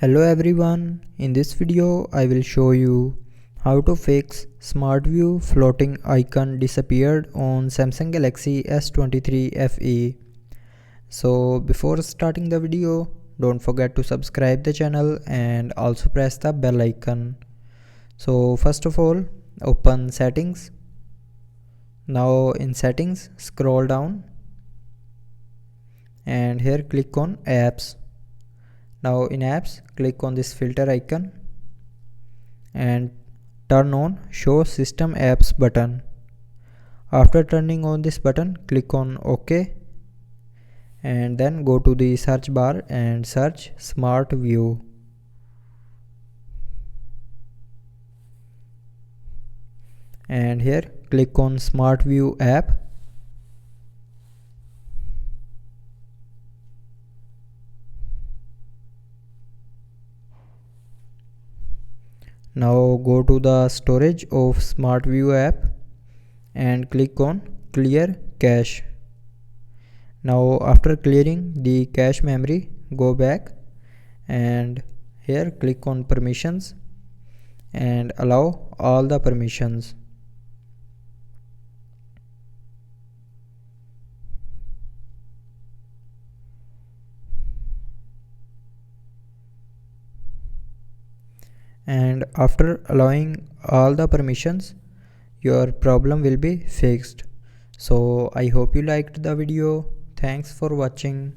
Hello everyone, in this video I will show you how to fix Smart View floating icon disappeared on Samsung Galaxy S23 FE. So before starting the video, don't forget to subscribe the channel and also press the bell icon. So first of all, open settings. Now in settings, scroll down and here click on apps. Now in apps, click on this filter icon and turn on show system apps button. After turning on this button, click on OK and then go to the search bar and search Smart View. And here click on Smart View app. Now go to the storage of Smart View app and click on clear cache. Now after clearing the cache memory, go back and here click on permissions and allow all the permissions. And after allowing all the permissions, your problem will be fixed. So I hope you liked the video. Thanks for watching.